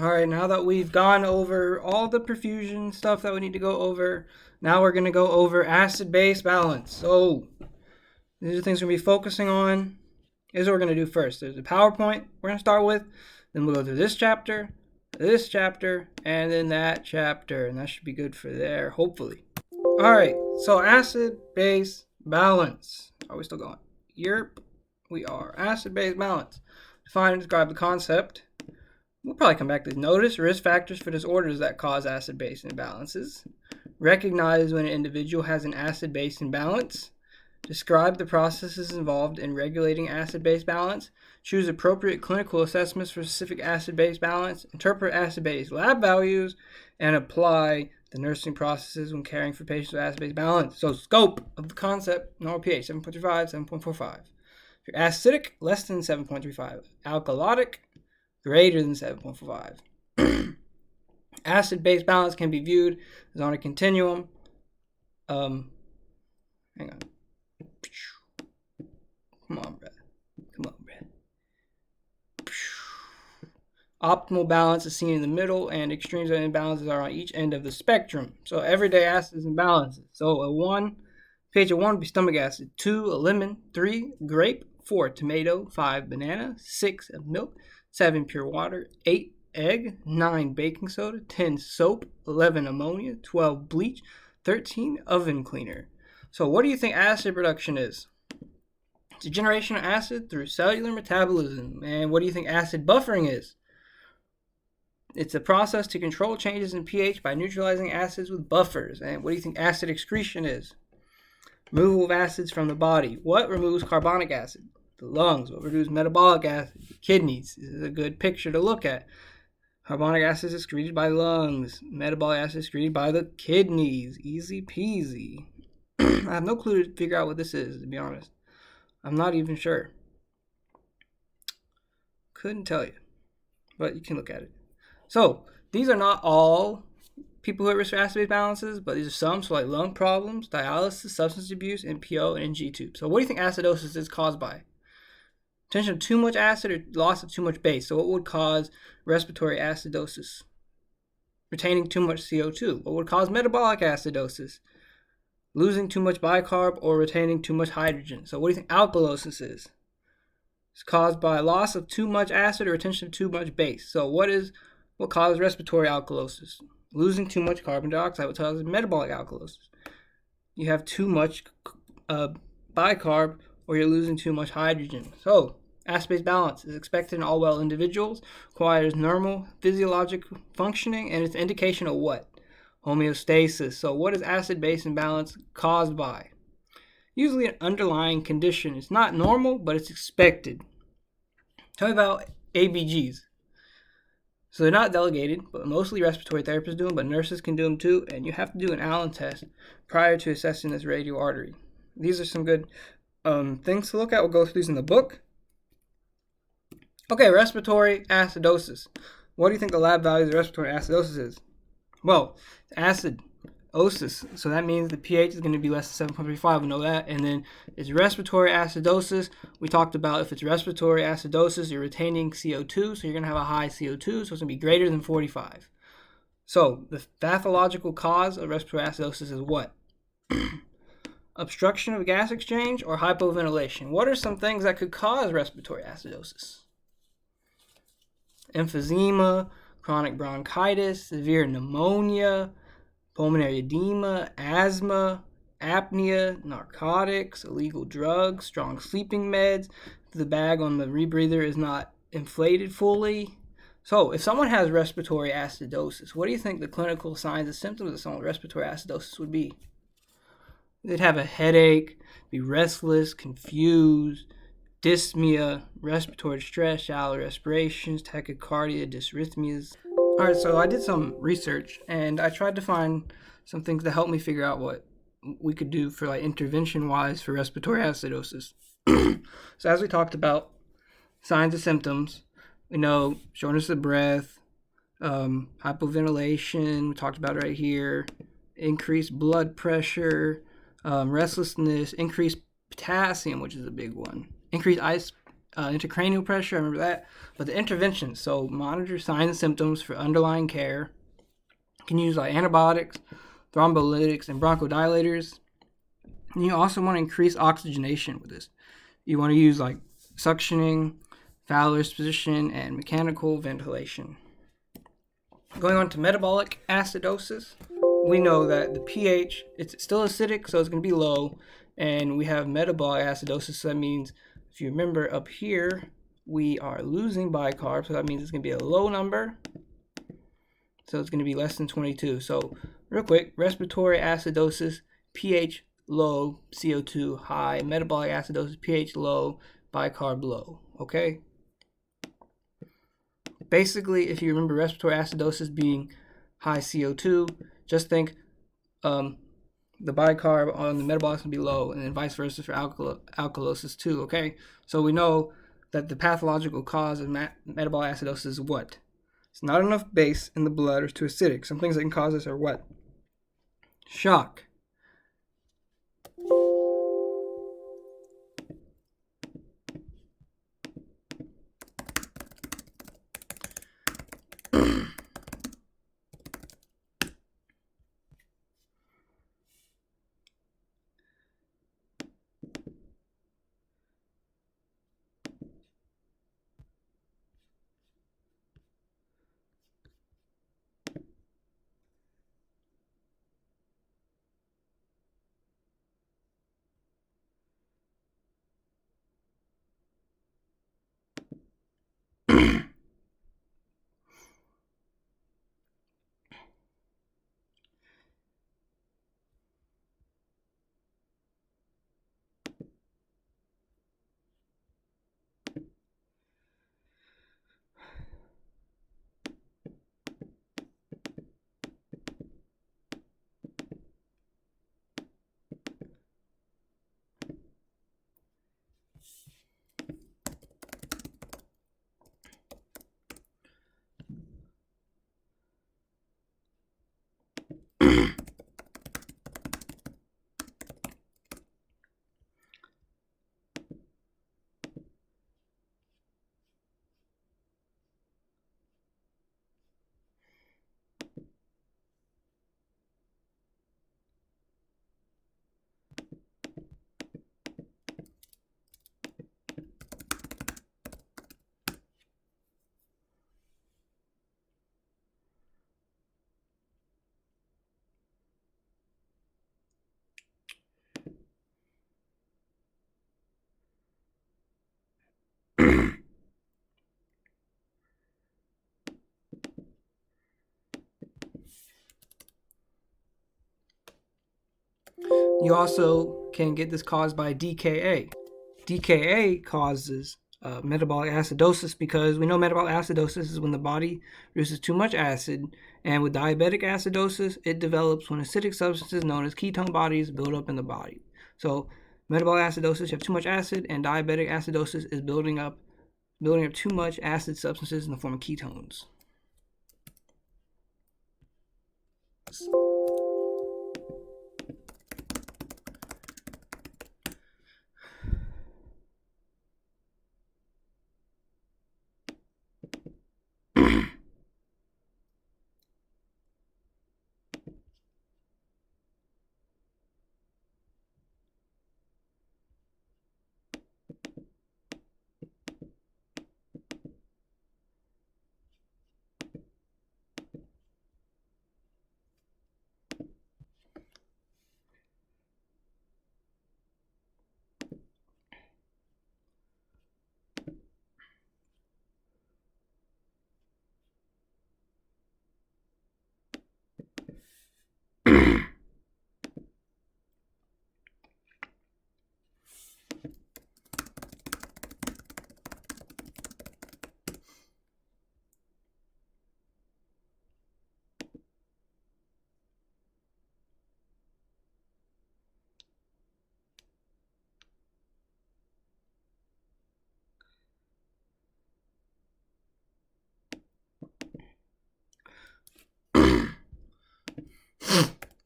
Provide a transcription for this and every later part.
All right, now that we've gone over all the perfusion stuff that we need to go over, now we're going to go over acid-base balance. So these are the things we're going to be focusing on. Here's what we're going to do first. There's a PowerPoint we're going to start with. Then we'll go through this chapter, and then that chapter. And that should be good for there, hopefully. All right, so acid-base balance. Are we still going? Yep, we are. Acid-base balance. Define and describe the concept. We'll probably come back to this. Notice risk factors for disorders that cause acid-base imbalances. Recognize when an individual has an acid-base imbalance. Describe the processes involved in regulating acid-base balance. Choose appropriate clinical assessments for specific acid-base balance. Interpret acid-base lab values. And apply the nursing processes when caring for patients with acid-base balance. So scope of the concept, normal pH, 7.35, 7.45. If you're acidic, less than 7.35. Alkalotic, greater than 7.45. Acid-base balance can be viewed as on a continuum. Hang on. Come on, Brad. Optimal balance is seen in the middle, and extremes of imbalances are on each end of the spectrum. So everyday acids and balances. So pH of 1 would be stomach acid. 2, a lemon. 3, grape. 4, tomato. 5, banana. 6, milk. 7, pure water. 8, egg. 9, baking soda. 10, soap. 11, ammonia. 12, bleach. 13, oven cleaner. So what do you think acid production is? It's a generation of acid through cellular metabolism. And what do you think acid buffering is? It's a process to control changes in pH by neutralizing acids with buffers. And what do you think acid excretion is? Removal of acids from the body. What removes carbonic acid? The lungs. What removes metabolic acid? The kidneys. This is a good picture to look at. Carbonic acid is excreted by the lungs. Metabolic acid is excreted by the kidneys. Easy peasy. I have no clue to figure out what this is, to be honest. I'm not even sure. Couldn't tell you. But you can look at it. So, these are not all people who have risk for acid-base balances, but these are some, so like lung problems, dialysis, substance abuse, NPO, and NG tube. So what do you think acidosis is caused by? Retention of too much acid or loss of too much base. So what would cause respiratory acidosis? Retaining too much CO2. What would cause metabolic acidosis? Losing too much bicarb or retaining too much hydrogen. So what do you think alkalosis is? It's caused by loss of too much acid or retention of too much base. So what causes respiratory alkalosis? Losing too much carbon dioxide, what causes metabolic alkalosis? You have too much bicarb, or you're losing too much hydrogen. So, acid-base balance is expected in all well individuals, requires normal physiologic functioning, and it's an indication of what? Homeostasis. So, what is acid-base imbalance caused by? Usually an underlying condition. It's not normal, but it's expected. Tell me about ABGs. So they're not delegated, but mostly respiratory therapists do them, but nurses can do them too, and you have to do an Allen test prior to assessing this radial artery. These are some good things to look at. We'll go through these in the book. Okay, respiratory acidosis. What do you think the lab value of respiratory acidosis is? Well, acidosis. So that means the pH is going to be less than 7.35. We know that. And then it's respiratory acidosis. We talked about if it's respiratory acidosis, you're retaining CO2. So you're going to have a high CO2. So it's going to be greater than 45. So the pathological cause of respiratory acidosis is what? Obstruction of gas exchange or hypoventilation. What are some things that could cause respiratory acidosis? Emphysema, chronic bronchitis, severe pneumonia, pulmonary edema, asthma, apnea, narcotics, illegal drugs, strong sleeping meds, the bag on the rebreather is not inflated fully. So if someone has respiratory acidosis, what do you think the clinical signs and symptoms of someone with respiratory acidosis would be? They'd have a headache, be restless, confused, dyspnea, respiratory distress, shallow respirations, tachycardia, dysrhythmias. All right, so I did some research, and I tried to find some things to help me figure out what we could do for like intervention-wise for respiratory acidosis. So as we talked about, signs and symptoms, we know shortness of breath, hypoventilation, we talked about it right here, increased blood pressure, restlessness, increased potassium, which is a big one, increased intracranial pressure, I remember that. But the interventions, so monitor signs and symptoms for underlying care. You can use like antibiotics, thrombolytics, and bronchodilators. And you also want to increase oxygenation with this. You want to use like suctioning, Fowler's position, and mechanical ventilation. Going on to metabolic acidosis, we know that the pH, it's still acidic, so it's going to be low. And we have metabolic acidosis, so that means, if you remember up here, we are losing bicarb, so that means it's going to be a low number. So it's going to be less than 22. So real quick, respiratory acidosis, pH low, CO2 high. Metabolic acidosis, pH low, bicarb low. Okay? Basically, if you remember respiratory acidosis being high CO2, just think the bicarb on the metabolic is going to be low, and then vice versa for alkalosis too, okay? So we know that the pathological cause of metabolic acidosis is what? It's not enough base in the blood or too acidic. Some things that can cause this are what? Shock. You also can get this caused by DKA. DKA causes metabolic acidosis because we know metabolic acidosis is when the body produces too much acid, and with diabetic acidosis, it develops when acidic substances known as ketone bodies build up in the body. So metabolic acidosis, you have too much acid, and diabetic acidosis is building up too much acid substances in the form of ketones.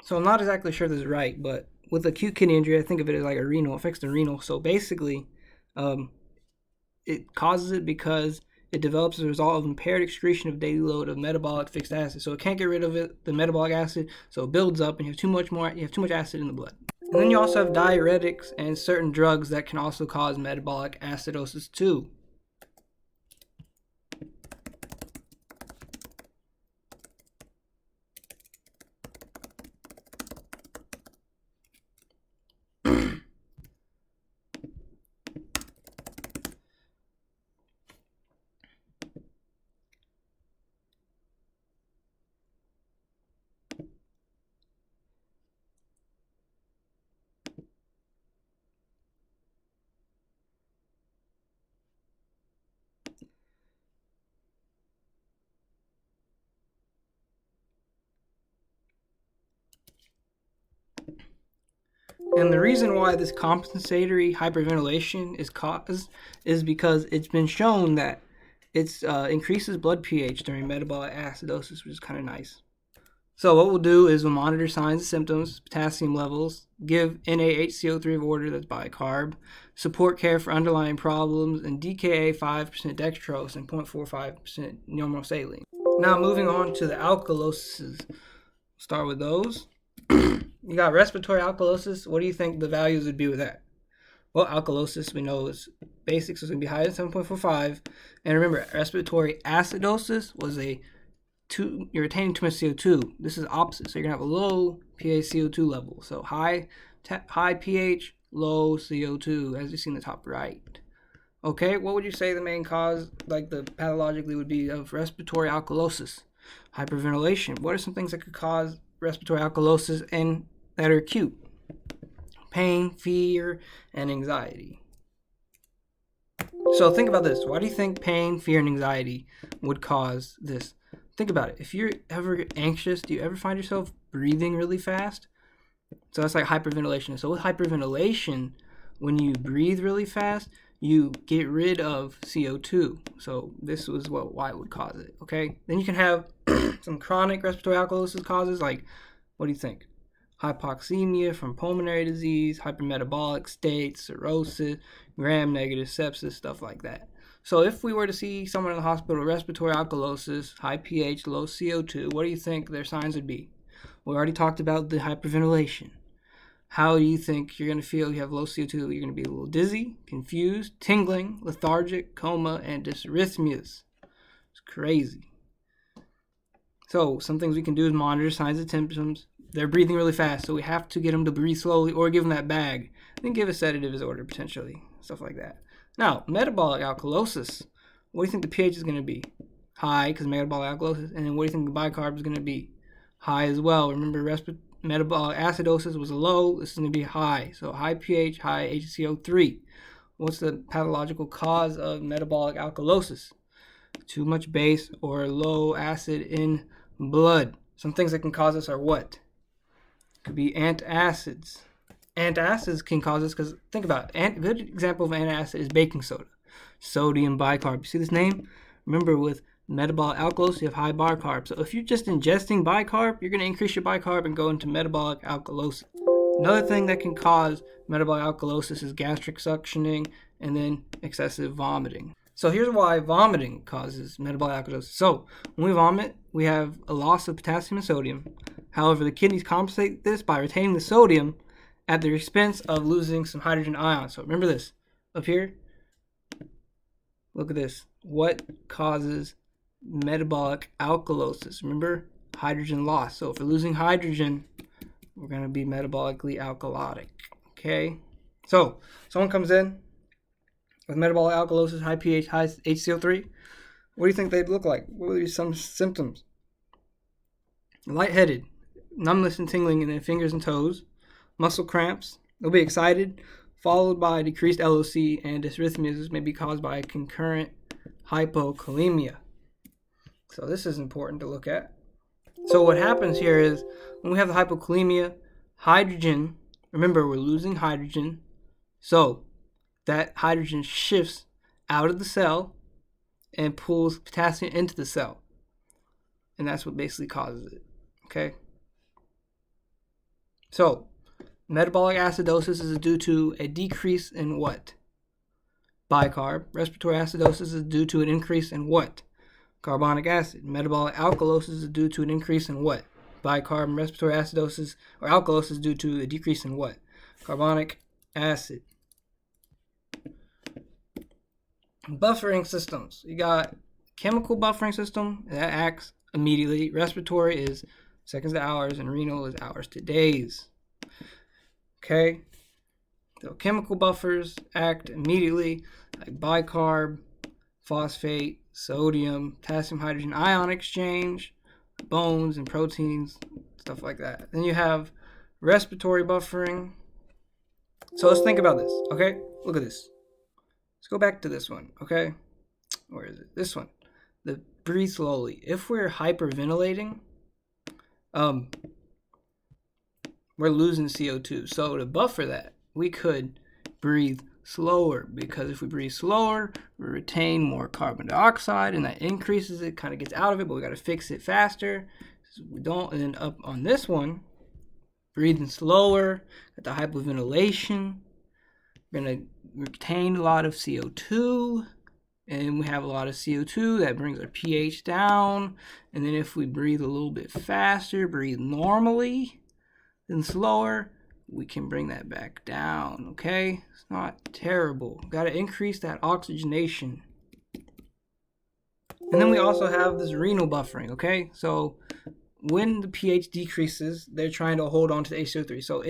So I'm not exactly sure this is right, but with acute kidney injury, I think of it as like a renal, affects the renal. So basically, it causes it because it develops as a result of impaired excretion of daily load of metabolic fixed acid. So it can't get rid of it, the metabolic acid, so it builds up and you have too much acid in the blood. And then you also have diuretics and certain drugs that can also cause metabolic acidosis too. And the reason why this compensatory hyperventilation is caused is because it's been shown that it increases blood pH during metabolic acidosis, which is kind of nice. So what we'll do is we'll monitor signs and symptoms, potassium levels, give NaHCO3 of order, that's bicarb, support care for underlying problems, and DKA 5% dextrose and 0.45% normal saline. Now moving on to the alkaloses. Start with those. You got respiratory alkalosis. What do you think the values would be with that? Well, alkalosis we know is basic, so it's going to be higher than 7.45. And remember, respiratory acidosis was you're retaining too much CO2. This is opposite, so you're going to have a low PaCO2 level. So high pH, low CO2, as you see in the top right. Okay, what would you say the main cause, like the pathologically, would be of respiratory alkalosis? Hyperventilation. What are some things that could cause respiratory alkalosis and that are acute? Pain, fear, and anxiety. So think about this. Why do you think pain, fear, and anxiety would cause this? Think about it. If you're ever anxious, do you ever find yourself breathing really fast? So that's like hyperventilation. So with hyperventilation, when you breathe really fast, you get rid of CO2. So this was why it would cause it, okay? Then you can have some chronic respiratory alkalosis causes, like, what do you think? Hypoxemia from pulmonary disease, hypermetabolic state, cirrhosis, gram-negative sepsis, stuff like that. So if we were to see someone in the hospital with respiratory alkalosis, high pH, low CO2, what do you think their signs would be? We already talked about the hyperventilation. How do you think you're going to feel? You have low CO2, you're going to be a little dizzy, confused, tingling, lethargic, coma, and dysrhythmias. It's crazy. So some things we can do is monitor signs and symptoms. They're breathing really fast, so we have to get them to breathe slowly or give them that bag. Then give a sedative as ordered, potentially. Stuff like that. Now, metabolic alkalosis. What do you think the pH is going to be? High, because metabolic alkalosis. And then what do you think the bicarb is going to be? High as well. Remember, metabolic acidosis was low. This is going to be high. So high pH, high HCO3. What's the pathological cause of metabolic alkalosis? Too much base or low acid in blood. Some things that can cause this are what? Could be antacids. Antacids can cause this because, think about it, a good example of antacid is baking soda. Sodium bicarb. You see this name? Remember, with metabolic alkalosis, you have high bicarb. So if you're just ingesting bicarb, you're going to increase your bicarb and go into metabolic alkalosis. Another thing that can cause metabolic alkalosis is gastric suctioning and then excessive vomiting. So here's why vomiting causes metabolic alkalosis. So when we vomit, we have a loss of potassium and sodium. However, the kidneys compensate this by retaining the sodium at the expense of losing some hydrogen ions. So remember this. Up here, look at this. What causes metabolic alkalosis? Remember, hydrogen loss. So if we're losing hydrogen, we're going to be metabolically alkalotic. Okay? So someone comes in with metabolic alkalosis, high pH, high HCO3. What do you think they'd look like? What would be some symptoms? Lightheaded, numbness and tingling in their fingers and toes, muscle cramps. They'll be excited, followed by decreased LOC, and dysrhythmias may be caused by concurrent hypokalemia. So this is important to look at. So what happens here is when we have the hypokalemia, hydrogen, remember we're losing hydrogen, so that hydrogen shifts out of the cell and pulls potassium into the cell. And that's what basically causes it. Okay? So, metabolic acidosis is due to a decrease in what? bicarb. Respiratory acidosis is due to an increase in what? Carbonic acid. Metabolic alkalosis is due to an increase in what? Bicarb. And respiratory acidosis or alkalosis is due to a decrease in what? Carbonic acid. Buffering systems. You got chemical buffering system that acts immediately. Respiratory is seconds to hours, and renal is hours to days. Okay, so chemical buffers act immediately, like bicarb, phosphate, sodium, potassium, hydrogen ion exchange, bones and proteins, stuff like that. Then you have respiratory buffering. So let's think about this, okay? Look at this. Let's go back to this one, okay? Where is it? This one. The breathe slowly. If we're hyperventilating, we're losing CO2. So to buffer that, we could breathe slower, because if we breathe slower, we retain more carbon dioxide, and that increases it, kind of gets out of it, but we got to fix it faster. So we don't. And then up on this one, breathing slower, at the hypoventilation, we're going to retain a lot of CO2, and we have a lot of CO2 that brings our pH down. And then if we breathe a little bit faster, breathe normally, then slower, we can bring that back down, okay? It's not terrible. Got to increase that oxygenation. And then we also have this renal buffering, okay? So when the pH decreases, they're trying to hold on to the HCO3. So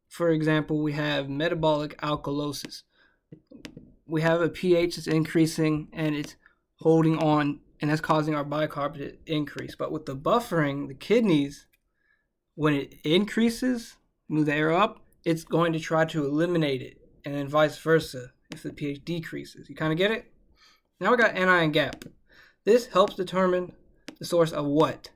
for example, we have metabolic alkalosis. We have a pH that's increasing, and it's holding on, and that's causing our bicarb to increase. But with the buffering, the kidneys, when it increases, move the air up, it's going to try to eliminate it, and then vice versa if the pH decreases. You kind of get it? Now we got anion gap. This helps determine the source of what?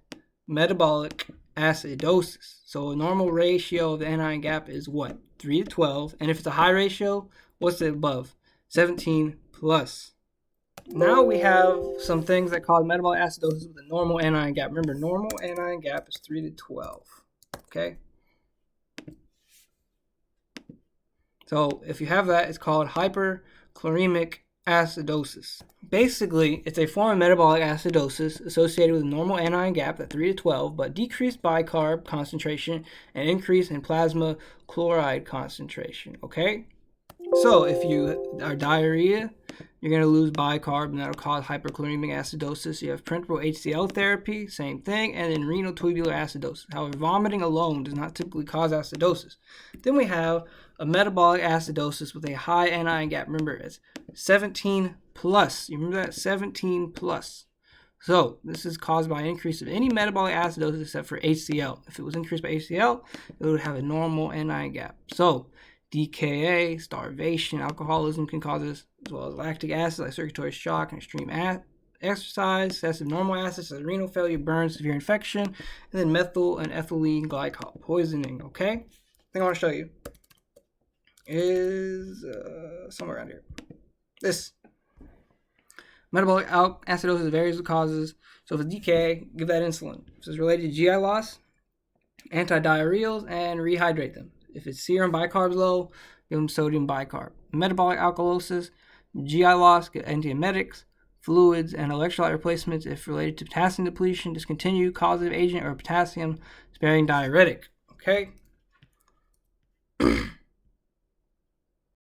Metabolic acidosis. So a normal ratio of the anion gap is what? 3 to 12. And if it's a high ratio, what's it above? 17 plus. Now we have some things that cause metabolic acidosis with a normal anion gap. Remember, normal anion gap is 3 to 12. Okay? So if you have that, it's called hyperchloremic acidosis. Basically, it's a form of metabolic acidosis associated with a normal anion gap at 3 to 12, but decreased bicarb concentration and increase in plasma chloride concentration, okay? So if you are diarrhea, you're going to lose bicarb, and that'll cause hyperchloremic acidosis. You have parenteral HCl therapy, same thing, and then renal tubular acidosis. However, vomiting alone does not typically cause acidosis. Then we have a metabolic acidosis with a high anion gap. Remember, it's 17 plus. You remember that? 17 plus. So this is caused by an increase of any metabolic acidosis except for HCl. If it was increased by HCl, it would have a normal anion gap. So DKA, starvation, alcoholism can cause this, as well as lactic acid like circulatory shock and extreme exercise, excessive normal acids like renal failure, burns, severe infection, and then methyl and ethylene glycol poisoning, okay? Thing I want to show you is somewhere around here. This. Metabolic acidosis varies with causes. So if it's DKA, give that insulin. If it's related to GI loss, antidiarrheals, and rehydrate them. If it's serum bicarb low, give them sodium bicarb. Metabolic alkalosis, GI loss, get antiemetics, fluids, and electrolyte replacements. If related to potassium depletion, discontinue causative agent or potassium sparing diuretic. Okay?